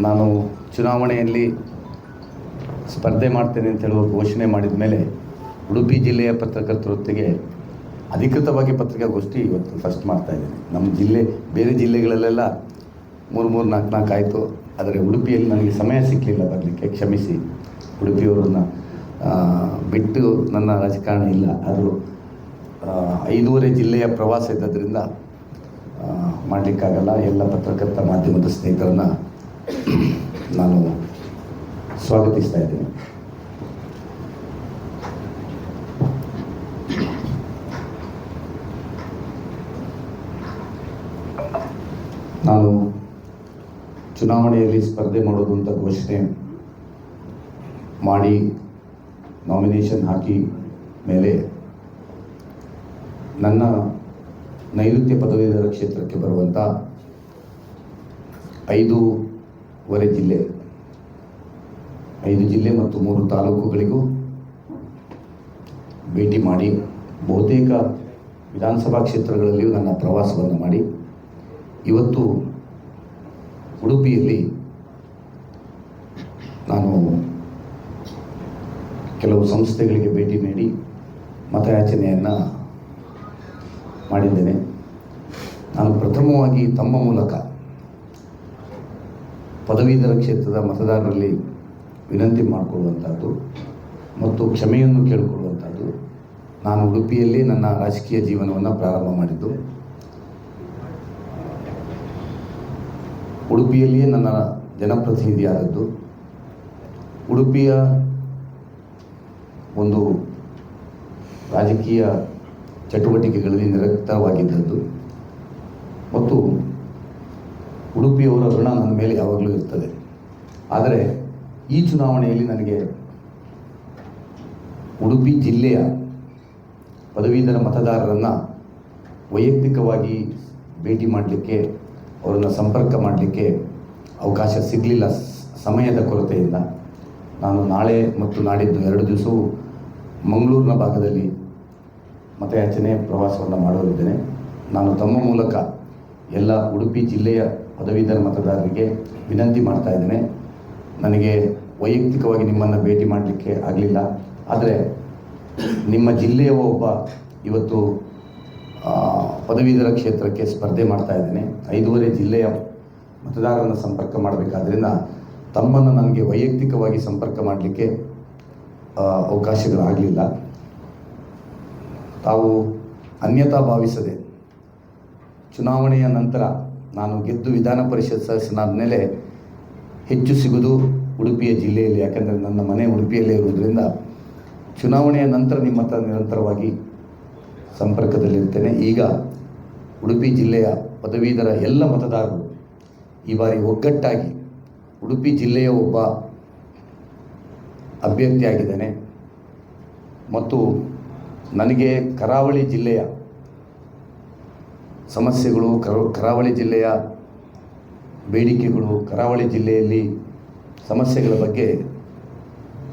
ನಾನು ಚುನಾವಣೆಯಲ್ಲಿ ಸ್ಪರ್ಧೆ ಮಾಡ್ತೇನೆ ಅಂತ ಹೇಳುವ ಘೋಷಣೆ ಮಾಡಿದ ಮೇಲೆ ಉಡುಪಿ ಜಿಲ್ಲೆಯ ಪತ್ರಕರ್ತರೊತ್ತಿಗೆ ಅಧಿಕೃತವಾಗಿ ಪತ್ರಿಕಾಗೋಷ್ಠಿ ಇವತ್ತು ಫಸ್ಟ್ ಮಾಡ್ತಾಯಿದ್ದೇನೆ. ನಮ್ಮ ಜಿಲ್ಲೆ ಬೇರೆ ಜಿಲ್ಲೆಗಳಲ್ಲೆಲ್ಲ 3-4 ಆಯಿತು, ಆದರೆ ಉಡುಪಿಯಲ್ಲಿ ನನಗೆ ಸಮಯ ಸಿಕ್ಕಲಿಲ್ಲ ಬರಲಿಕ್ಕೆ, ಕ್ಷಮಿಸಿ. ಉಡುಪಿಯವರನ್ನು ಬಿಟ್ಟು ನನ್ನ ರಾಜಕಾರಣ ಇಲ್ಲ. ಆದರೂ 5 ಜಿಲ್ಲೆಯ ಪ್ರವಾಸ ಇದ್ದದ್ರಿಂದ ಮಾಡಲಿಕ್ಕಾಗಲ್ಲ. ಎಲ್ಲ ಪತ್ರಕರ್ತ ಮಾಧ್ಯಮದ ಸ್ನೇಹಿತರನ್ನು ನಾನು ಸ್ವಾಗತಿಸ್ತಾ ಇದ್ದೇನೆ. ನಾನು ಚುನಾವಣೆಯಲ್ಲಿ ಸ್ಪರ್ಧೆ ಮಾಡೋದು ಅಂತ ಘೋಷಣೆ ಮಾಡಿ ನಾಮಿನೇಷನ್ ಹಾಕಿ ಮೇಲೆ ನನ್ನ ನೈಋತ್ಯ ಪದವೀಧರ ಕ್ಷೇತ್ರಕ್ಕೆ ಬರುವಂಥ 5 ಜಿಲ್ಲೆ ಮತ್ತು 3 ತಾಲೂಕುಗಳಿಗೂ ಭೇಟಿ ಮಾಡಿ ಬಹುತೇಕ ವಿಧಾನಸಭಾ ಕ್ಷೇತ್ರಗಳಲ್ಲಿಯೂ ನನ್ನ ಪ್ರವಾಸವನ್ನು ಮಾಡಿ ಇವತ್ತು ಉಡುಪಿಯಲ್ಲಿ ನಾನು ಕೆಲವು ಸಂಸ್ಥೆಗಳಿಗೆ ಭೇಟಿ ನೀಡಿ ಮತಯಾಚನೆಯನ್ನು ಮಾಡಿದ್ದೇನೆ. ನಾನು ಪ್ರಥಮವಾಗಿ ತಮ್ಮ ಮೂಲಕ ಪದವೀಧರ ಕ್ಷೇತ್ರದ ಮತದಾರರಲ್ಲಿ ವಿನಂತಿ ಮಾಡಿಕೊಳ್ಳುವಂಥದ್ದು ಮತ್ತು ಕ್ಷಮೆಯನ್ನು ಕೇಳಿಕೊಳ್ಳುವಂಥದ್ದು. ನಾನು ಉಡುಪಿಯಲ್ಲಿ ನನ್ನ ರಾಜಕೀಯ ಜೀವನವನ್ನು ಪ್ರಾರಂಭ ಮಾಡಿದ್ದು, ಉಡುಪಿಯಲ್ಲಿಯೇ ನನ್ನ ಜನಪ್ರತಿನಿಧಿಯಾದದ್ದು, ಉಡುಪಿಯ ಒಂದು ರಾಜಕೀಯ ಚಟುವಟಿಕೆಗಳಲ್ಲಿ ನಿರತವಾಗಿದ್ದದ್ದು ಮತ್ತು ಉಡುಪಿಯವರ ಋಣ ನನ್ನ ಮೇಲೆ ಯಾವಾಗಲೂ ಇರ್ತದೆ. ಆದರೆ ಈ ಚುನಾವಣೆಯಲ್ಲಿ ನನಗೆ ಉಡುಪಿ ಜಿಲ್ಲೆಯ ಪದವೀಧರ ಮತದಾರರನ್ನು ವೈಯಕ್ತಿಕವಾಗಿ ಭೇಟಿ ಮಾಡಲಿಕ್ಕೆ, ಅವರನ್ನು ಸಂಪರ್ಕ ಮಾಡಲಿಕ್ಕೆ ಅವಕಾಶ ಸಿಗಲಿಲ್ಲ ಸಮಯದ ಕೊರತೆಯಿಂದ. ನಾನು ನಾಳೆ ಮತ್ತು ನಾಡಿದ್ದು 2 ದಿವಸವೂ ಮಂಗಳೂರಿನ ಭಾಗದಲ್ಲಿ ಮತಯಾಚನೆ ಪ್ರವಾಸವನ್ನು ಮಾಡೋರಿದ್ದೇನೆ. ನಾನು ತಮ್ಮ ಮೂಲಕ ಎಲ್ಲ ಉಡುಪಿ ಜಿಲ್ಲೆಯ ಪದವೀಧರ ಮತದಾರರಿಗೆ ವಿನಂತಿ ಮಾಡ್ತಾ ಇದ್ದೇನೆ. ನನಗೆ ವೈಯಕ್ತಿಕವಾಗಿ ನಿಮ್ಮನ್ನು ಭೇಟಿ ಮಾಡಲಿಕ್ಕೆ ಆಗಲಿಲ್ಲ, ಆದರೆ ನಿಮ್ಮ ಜಿಲ್ಲೆಯ ಒಬ್ಬ ಇವತ್ತು ಪದವೀಧರ ಕ್ಷೇತ್ರಕ್ಕೆ ಸ್ಪರ್ಧೆ ಮಾಡ್ತಾ ಇದ್ದೇನೆ. 5 ಜಿಲ್ಲೆಯ ಮತದಾರರನ್ನು ಸಂಪರ್ಕ ಮಾಡಬೇಕಾದ್ರಿಂದ ತಮ್ಮನ್ನು ನನಗೆ ವೈಯಕ್ತಿಕವಾಗಿ ಸಂಪರ್ಕ ಮಾಡಲಿಕ್ಕೆ ಅವಕಾಶಗಳಾಗಲಿಲ್ಲ. ತಾವು ಅನ್ಯತಾ ಭಾವಿಸದೆ ಚುನಾವಣೆಯ ನಂತರ ನಾನು ಗೆದ್ದು ವಿಧಾನ ಪರಿಷತ್ ಸದಸ್ಯನಾದ ಮೇಲೆ ಹೆಚ್ಚು ಸಿಗೋದು ಉಡುಪಿಯ ಜಿಲ್ಲೆಯಲ್ಲಿ, ಯಾಕಂದರೆ ನನ್ನ ಮನೆ ಉಡುಪಿಯಲ್ಲೇ ಇರುವುದರಿಂದ ಚುನಾವಣೆಯ ನಂತರ ನಿಮ್ಮ ಹತ್ರ ನಿರಂತರವಾಗಿ ಸಂಪರ್ಕದಲ್ಲಿರ್ತೇನೆ. ಈಗ ಉಡುಪಿ ಜಿಲ್ಲೆಯ ಪದವೀಧರ ಎಲ್ಲ ಮತದಾರರು ಈ ಬಾರಿ ಒಗ್ಗಟ್ಟಾಗಿ ಉಡುಪಿ ಜಿಲ್ಲೆಯ ಒಬ್ಬ ಅಭ್ಯರ್ಥಿಯಾಗಿದ್ದೇನೆ ಮತ್ತು ನನಗೆ ಕರಾವಳಿ ಜಿಲ್ಲೆಯ ಸಮಸ್ಯೆಗಳು, ಕರಾವಳಿ ಜಿಲ್ಲೆಯ ಬೇಡಿಕೆಗಳು, ಕರಾವಳಿ ಜಿಲ್ಲೆಯಲ್ಲಿ ಸಮಸ್ಯೆಗಳ ಬಗ್ಗೆ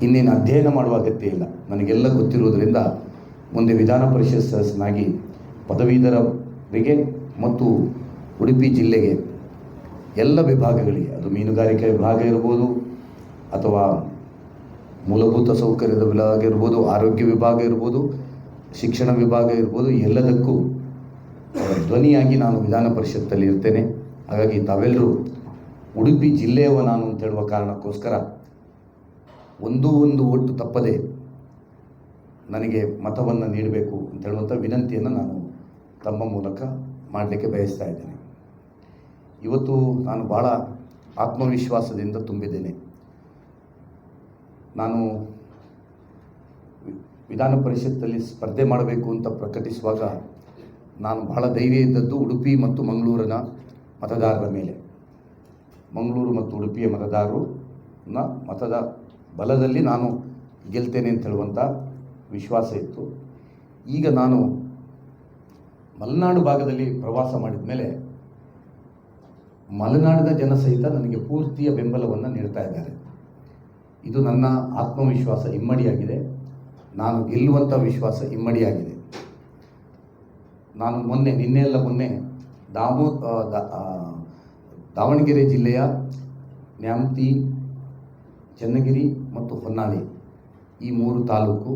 ಇನ್ನೇನು ಅಧ್ಯಯನ ಮಾಡುವ ಅಗತ್ಯ ಇಲ್ಲ. ನನಗೆಲ್ಲ ಗೊತ್ತಿರುವುದರಿಂದ ಮುಂದೆ ವಿಧಾನ ಪರಿಷತ್ ಸದಸ್ಯನಾಗಿ ಪದವೀಧರರಿಗೆ ಮತ್ತು ಉಡುಪಿ ಜಿಲ್ಲೆಗೆ ಎಲ್ಲ ವಿಭಾಗಗಳಿಗೆ, ಅದು ಮೀನುಗಾರಿಕೆ ವಿಭಾಗ ಇರ್ಬೋದು ಅಥವಾ ಮೂಲಭೂತ ಸೌಕರ್ಯದ ವಿಭಾಗ ಇರ್ಬೋದು, ಆರೋಗ್ಯ ವಿಭಾಗ ಇರ್ಬೋದು, ಶಿಕ್ಷಣ ವಿಭಾಗ ಇರ್ಬೋದು, ಎಲ್ಲದಕ್ಕೂ ಧ್ವನಿಯಾಗಿ ನಾನು ವಿಧಾನ ಪರಿಷತ್ತಲ್ಲಿ ಇರ್ತೇನೆ. ಹಾಗಾಗಿ ತಾವೆಲ್ಲರೂ ಉಡುಪಿ ಜಿಲ್ಲೆಯವ ನಾನು ಅಂತ ಹೇಳುವ ಕಾರಣಕ್ಕೋಸ್ಕರ ಒಂದು ಒಟ್ಟು ತಪ್ಪದೆ ನನಗೆ ಮತವನ್ನು ನೀಡಬೇಕು ಅಂತ ಹೇಳುವಂಥ ವಿನಂತಿಯನ್ನು ನಾನು ತಮ್ಮ ಮೂಲಕ ಮಾಡಲಿಕ್ಕೆ ಬಯಸ್ತಾ ಇದ್ದೇನೆ. ಇವತ್ತು ನಾನು ಭಾಳ ಆತ್ಮವಿಶ್ವಾಸದಿಂದ ತುಂಬಿದ್ದೇನೆ. ನಾನು ವಿಧಾನ ಪರಿಷತ್ತಲ್ಲಿ ಸ್ಪರ್ಧೆ ಮಾಡಬೇಕು ಅಂತ ಪ್ರಕಟಿಸುವಾಗ ನಾನು ಬಹಳ ಧೈರ್ಯ ಇದ್ದದ್ದು ಉಡುಪಿ ಮತ್ತು ಮಂಗಳೂರಿನ ಮತದಾರರ ಮೇಲೆ. ಮಂಗಳೂರು ಮತ್ತು ಉಡುಪಿಯ ಮತದಾರರನ್ನ ಮತದ ಬಲದಲ್ಲಿ ನಾನು ಗೆಲ್ತೇನೆ ಅಂತ ಹೇಳುವಂಥ ವಿಶ್ವಾಸ ಇತ್ತು. ಈಗ ನಾನು ಮಲೆನಾಡು ಭಾಗದಲ್ಲಿ ಪ್ರವಾಸ ಮಾಡಿದ ಮೇಲೆ ಮಲೆನಾಡಿನ ಜನ ಸಹಿತ ನನಗೆ ಪೂರ್ತಿಯ ಬೆಂಬಲವನ್ನು ನೀಡ್ತಾ ಇದ್ದಾರೆ. ಇದು ನನ್ನ ಆತ್ಮವಿಶ್ವಾಸ ಇಮ್ಮಡಿಯಾಗಿದೆ. ನಾನು ಗೆಲ್ಲುವಂಥ ವಿಶ್ವಾಸ ಇಮ್ಮಡಿಯಾಗಿದೆ. ನಾನು ನಿನ್ನೆ ದಾವಣಗೆರೆ ಜಿಲ್ಲೆಯ ನ್ಯಾಮತಿ, ಚನ್ನಗಿರಿ ಮತ್ತು ಹೊನ್ನಾಳಿ ಈ 3 ತಾಲೂಕು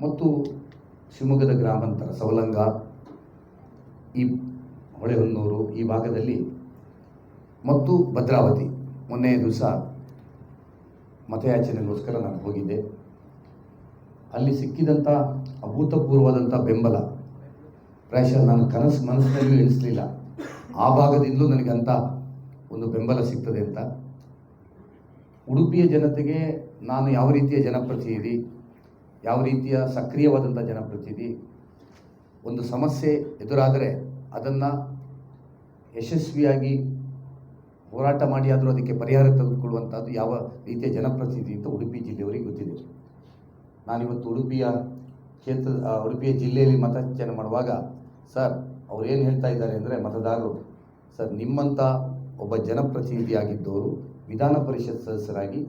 ಮತ್ತು ಶಿವಮೊಗ್ಗದ ಗ್ರಾಮಾಂತರ ಸವಲಂಗ, ಈ ಹೊಳೆಹೊನ್ನೂರು ಈ ಭಾಗದಲ್ಲಿ ಮತ್ತು ಭದ್ರಾವತಿ ಮೊನ್ನೆಯ ದಿವಸ ಮತಯಾಚನೆಗೋಸ್ಕರ ನಾನು ಹೋಗಿದ್ದೆ. ಅಲ್ಲಿ ಸಿಕ್ಕಿದಂಥ ಅಭೂತಪೂರ್ವವಾದಂಥ ಬೆಂಬಲ ಪ್ರಾಯಶಃ ನಾನು ಮನಸ್ಸಿನಲ್ಲೂ ಎಣಿಸಲಿಲ್ಲ. ಆ ಭಾಗದಿಂದಲೂ ನನಗಂಥ ಒಂದು ಬೆಂಬಲ ಸಿಗ್ತದೆ ಅಂತ. ಉಡುಪಿಯ ಜನತೆಗೆ ನಾನು ಯಾವ ರೀತಿಯ ಜನಪ್ರತಿನಿಧಿ, ಯಾವ ರೀತಿಯ ಸಕ್ರಿಯವಾದಂಥ ಜನಪ್ರತಿನಿಧಿ, ಒಂದು ಸಮಸ್ಯೆ ಎದುರಾದರೆ ಅದನ್ನು ಯಶಸ್ವಿಯಾಗಿ ಹೋರಾಟ ಮಾಡಿ ಆದರೂ ಅದಕ್ಕೆ ಪರಿಹಾರ ತೆಗೆದುಕೊಳ್ಳುವಂಥದ್ದು ಯಾವ ರೀತಿಯ ಜನಪ್ರತಿನಿಧಿ ಅಂತ ಉಡುಪಿ ಜಿಲ್ಲೆಯವರಿಗೆ ಗೊತ್ತಿದೆ. ನಾನಿವತ್ತು ಉಡುಪಿಯ ಜಿಲ್ಲೆಯಲ್ಲಿ ಮತಯಾಚನೆ ಮಾಡುವಾಗ ಸರ್ ಅವ್ರು ಏನು ಹೇಳ್ತಾ ಇದ್ದಾರೆ ಅಂದರೆ, ಮತದಾರರು ಸರ್ ನಿಮ್ಮಂಥ ಒಬ್ಬ ಜನಪ್ರತಿನಿಧಿಯಾಗಿದ್ದವರು ವಿಧಾನ ಪರಿಷತ್ ಸದಸ್ಯರಾಗಿ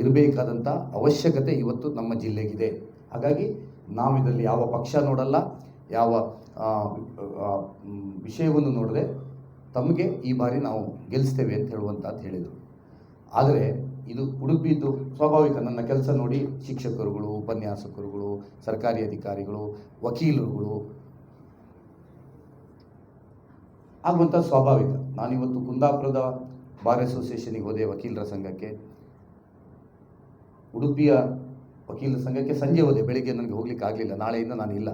ಇರಬೇಕಾದಂಥ ಅವಶ್ಯಕತೆ ಇವತ್ತು ನಮ್ಮ ಜಿಲ್ಲೆಗಿದೆ. ಹಾಗಾಗಿ ನಾವು ಇದರಲ್ಲಿ ಯಾವ ಪಕ್ಷ ನೋಡಲ್ಲ, ಯಾವ ವಿಷಯವನ್ನು ನೋಡದೆ ತಮಗೆ ಈ ಬಾರಿ ನಾವು ಗೆಲ್ಲಿಸ್ತೇವೆ ಅಂತ ಹೇಳುವಂಥದ್ದು ಹೇಳಿದರು. ಆದರೆ ಇದು ಉಡುಪಿದು ಸ್ವಾಭಾವಿಕ. ನನ್ನ ಕೆಲಸ ನೋಡಿ ಶಿಕ್ಷಕರುಗಳು, ಉಪನ್ಯಾಸಕರುಗಳು, ಸರ್ಕಾರಿ ಅಧಿಕಾರಿಗಳು, ವಕೀಲರುಗಳು ಆಗುವಂಥ ಸ್ವಾಭಾವಿಕ. ನಾನಿವತ್ತು ಕುಂದಾಪುರದ ಬಾರ್ ಅಸೋಸಿಯೇಷನಿಗೆ ಹೋದೆ, ವಕೀಲರ ಸಂಘಕ್ಕೆ. ಉಡುಪಿಯ ವಕೀಲರ ಸಂಘಕ್ಕೆ ಸಂಜೆ ಹೋದೆ, ಬೆಳಿಗ್ಗೆ ನನಗೆ ಹೋಗ್ಲಿಕ್ಕೆ ಆಗಲಿಲ್ಲ, ನಾಳೆಯಿಂದ ನಾನು ಇಲ್ಲ.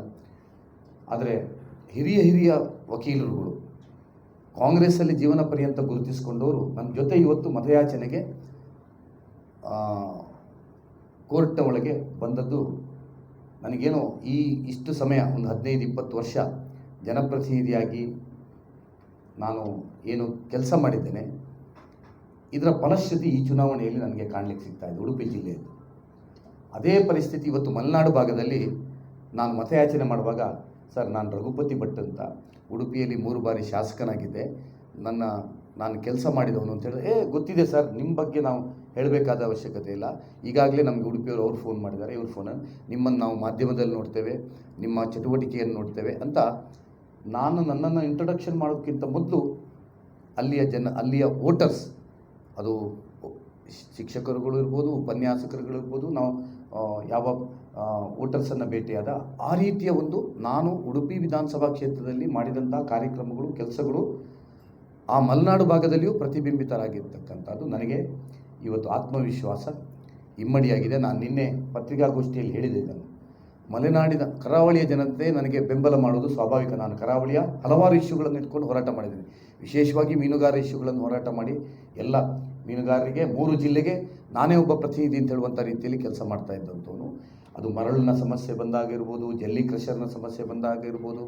ಆದರೆ ಹಿರಿಯ ವಕೀಲರುಗಳು, ಕಾಂಗ್ರೆಸ್ಸಲ್ಲಿ ಜೀವನ ಪರ್ಯಂತ ಗುರುತಿಸಿಕೊಂಡವರು ನನ್ನ ಜೊತೆ ಇವತ್ತು ಮತಯಾಚನೆಗೆ ಕೋರ್ಟ್ನ ಒಳಗೆ ಬಂದದ್ದು ನನಗೇನೋ ಇಷ್ಟು ಸಮಯ ಒಂದು 15-20 ವರ್ಷ ಜನಪ್ರತಿನಿಧಿಯಾಗಿ ನಾನು ಏನು ಕೆಲಸ ಮಾಡಿದ್ದೇನೆ, ಇದರ ಫಲಶ್ರುತಿ ಈ ಚುನಾವಣೆಯಲ್ಲಿ ನನಗೆ ಕಾಣಲಿಕ್ಕೆ ಸಿಗ್ತಾ ಇದೆ ಉಡುಪಿ ಜಿಲ್ಲೆಯಲ್ಲಿ. ಅದೇ ಪರಿಸ್ಥಿತಿ ಇವತ್ತು ಮಲೆನಾಡು ಭಾಗದಲ್ಲಿ ನಾನು ಮತಯಾಚನೆ ಮಾಡುವಾಗ, ಸರ್ ನಾನು ರಘುಪತಿ ಭಟ್ ಅಂತ ಉಡುಪಿಯಲ್ಲಿ 3 ಬಾರಿ ಶಾಸಕನಾಗಿದ್ದೆ, ನಾನು ಕೆಲಸ ಮಾಡಿದವನು ಅಂತ ಹೇಳಿದ್ರೆ, ಗೊತ್ತಿದೆ ಸರ್, ನಿಮ್ಮ ಬಗ್ಗೆ ನಾವು ಹೇಳಬೇಕಾದ ಅವಶ್ಯಕತೆ ಇಲ್ಲ, ಈಗಾಗಲೇ ನಮಗೆ ಉಡುಪಿಯವರು ಅವ್ರು ಫೋನ್ ಮಾಡಿದ್ದಾರೆ, ಇವ್ರ ಫೋನಲ್ಲಿ ನಿಮ್ಮನ್ನು ನಾವು ಮಾಧ್ಯಮದಲ್ಲಿ ನೋಡ್ತೇವೆ, ನಿಮ್ಮ ಚಟುವಟಿಕೆಯನ್ನು ನೋಡ್ತೇವೆ ಅಂತ ನನ್ನನ್ನು ಇಂಟ್ರೊಡಕ್ಷನ್ ಮಾಡೋದಕ್ಕಿಂತ ಮೊದಲು ಅಲ್ಲಿಯ ವೋಟರ್ಸ್, ಅದು ಶಿಕ್ಷಕರುಗಳು ಇರ್ಬೋದು, ಉಪನ್ಯಾಸಕರುಗಳು ಇರ್ಬೋದು, ನಾವು ಯಾವ ವೋಟರ್ಸನ್ನು ಭೇಟಿಯಾದ ಆ ರೀತಿಯ ನಾನು ಉಡುಪಿ ವಿಧಾನಸಭಾ ಕ್ಷೇತ್ರದಲ್ಲಿ ಮಾಡಿದಂಥ ಕಾರ್ಯಕ್ರಮಗಳು, ಕೆಲಸಗಳು ಆ ಮಲೆನಾಡು ಭಾಗದಲ್ಲಿಯೂ ಪ್ರತಿಬಿಂಬಿತರಾಗಿರ್ತಕ್ಕಂಥದ್ದು ನನಗೆ ಇವತ್ತು ಆತ್ಮವಿಶ್ವಾಸ ಇಮ್ಮಡಿಯಾಗಿದೆ. ನಾನು ನಿನ್ನೆ ಪತ್ರಿಕಾಗೋಷ್ಠಿಯಲ್ಲಿ ಹೇಳಿದೆ, ನಾನು ಮಲೆನಾಡಿನ ಕರಾವಳಿಯ ಜನತೆ ನನಗೆ ಬೆಂಬಲ ಮಾಡೋದು ಸ್ವಾಭಾವಿಕ. ನಾನು ಕರಾವಳಿಯ ಹಲವಾರು ಇಶ್ಯೂಗಳನ್ನು ಇಟ್ಕೊಂಡು ಹೋರಾಟ ಮಾಡಿದ್ದೀನಿ, ವಿಶೇಷವಾಗಿ ಮೀನುಗಾರ ಇಶ್ಯೂಗಳನ್ನು ಹೋರಾಟ ಮಾಡಿ ಎಲ್ಲ ಮೀನುಗಾರರಿಗೆ 3 ಜಿಲ್ಲೆಗೆ ನಾನೇ ಒಬ್ಬ ಪ್ರತಿನಿಧಿ ಅಂತ ಹೇಳುವಂಥ ರೀತಿಯಲ್ಲಿ ಕೆಲಸ ಮಾಡ್ತಾ ಇದ್ದಂಥವನು. ಅದು ಮರಳಿನ ಸಮಸ್ಯೆ ಬಂದಾಗಿರ್ಬೋದು, ಜಲ್ಲಿ ಕ್ರಷರ್ನ ಸಮಸ್ಯೆ ಬಂದಾಗಿರ್ಬೋದು,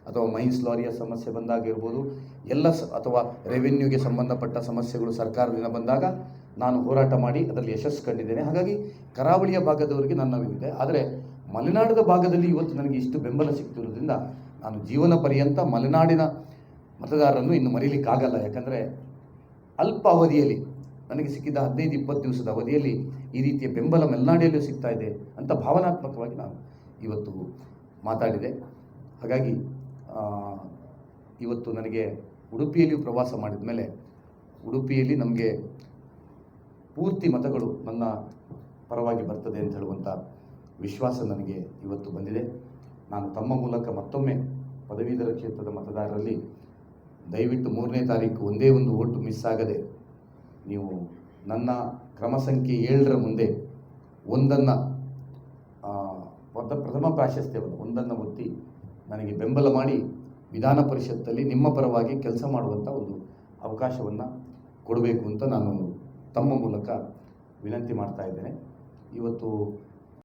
ಅಥವಾ ಮೈನ್ಸ್ ಲಾರಿಯ ಸಮಸ್ಯೆ ಬಂದಾಗಿರ್ಬೋದು, ಅಥವಾ ರೆವಿನ್ಯೂಗೆ ಸಂಬಂಧಪಟ್ಟ ಸಮಸ್ಯೆಗಳು ಸರ್ಕಾರದಿಂದ ಬಂದಾಗ ನಾನು ಹೋರಾಟ ಮಾಡಿ ಅದರಲ್ಲಿ ಯಶಸ್ಸು ಕಂಡಿದ್ದೇನೆ. ಹಾಗಾಗಿ ಕರಾವಳಿಯ ಭಾಗದವರಿಗೆ ನನ್ನ ಇದೆ. ಆದರೆ ಮಲೆನಾಡಿನ ಭಾಗದಲ್ಲಿ ಇವತ್ತು ನನಗೆ ಇಷ್ಟು ಬೆಂಬಲ ಸಿಗ್ತಿರೋದ್ರಿಂದ ನಾನು ಜೀವನ ಪರ್ಯಂತ ಮಲೆನಾಡಿನ ಮತದಾರರನ್ನು ಇನ್ನು ಮರೀಲಿಕ್ಕಾಗಲ್ಲ. ಯಾಕಂದರೆ ಅಲ್ಪ ಅವಧಿಯಲ್ಲಿ ನನಗೆ ಸಿಕ್ಕಿದ 15-20 ದಿವಸದ ಅವಧಿಯಲ್ಲಿ ಈ ರೀತಿಯ ಬೆಂಬಲ ಮಲೆನಾಡಿಯಲ್ಲೂ ಸಿಗ್ತಾ ಇದೆ ಅಂತ ಭಾವನಾತ್ಮಕವಾಗಿ ನಾನು ಇವತ್ತು ಮಾತಾಡಿದೆ. ಹಾಗಾಗಿ ಇವತ್ತು ನನಗೆ ಉಡುಪಿಯಲ್ಲಿಯೂ ಪ್ರವಾಸ ಮಾಡಿದ ಮೇಲೆ ಉಡುಪಿಯಲ್ಲಿ ನಮಗೆ ಪೂರ್ತಿ ಮತಗಳು ನನ್ನ ಪರವಾಗಿ ಬರ್ತದೆ ಅಂತ ಹೇಳುವಂಥ ವಿಶ್ವಾಸ ನನಗೆ ಇವತ್ತು ಬಂದಿದೆ. ನಾನು ತಮ್ಮ ಮೂಲಕ ಮತ್ತೊಮ್ಮೆ ಪದವೀಧರ ಕ್ಷೇತ್ರದ ಮತದಾರರಲ್ಲಿ ದಯವಿಟ್ಟು 3ನೇ ತಾರೀಕು ಒಂದೇ ಒಂದು ಓಟು ಮಿಸ್ ಆಗದೆ ನೀವು ನನ್ನ ಕ್ರಮ ಸಂಖ್ಯೆ 7ರ ಮುಂದೆ ಪ್ರಥಮ ಪ್ರಾಶಸ್ತ್ಯವನ್ನು 1 ಒತ್ತಿ ನನಗೆ ಬೆಂಬಲ ಮಾಡಿ ವಿಧಾನ ಪರಿಷತ್ತಲ್ಲಿ ನಿಮ್ಮ ಪರವಾಗಿ ಕೆಲಸ ಮಾಡುವಂಥ ಒಂದು ಅವಕಾಶವನ್ನು ಕೊಡಬೇಕು ಅಂತ ನಾನು ತಮ್ಮ ಮೂಲಕ ವಿನಂತಿ ಮಾಡ್ತಾ ಇದ್ದೇನೆ. ಇವತ್ತು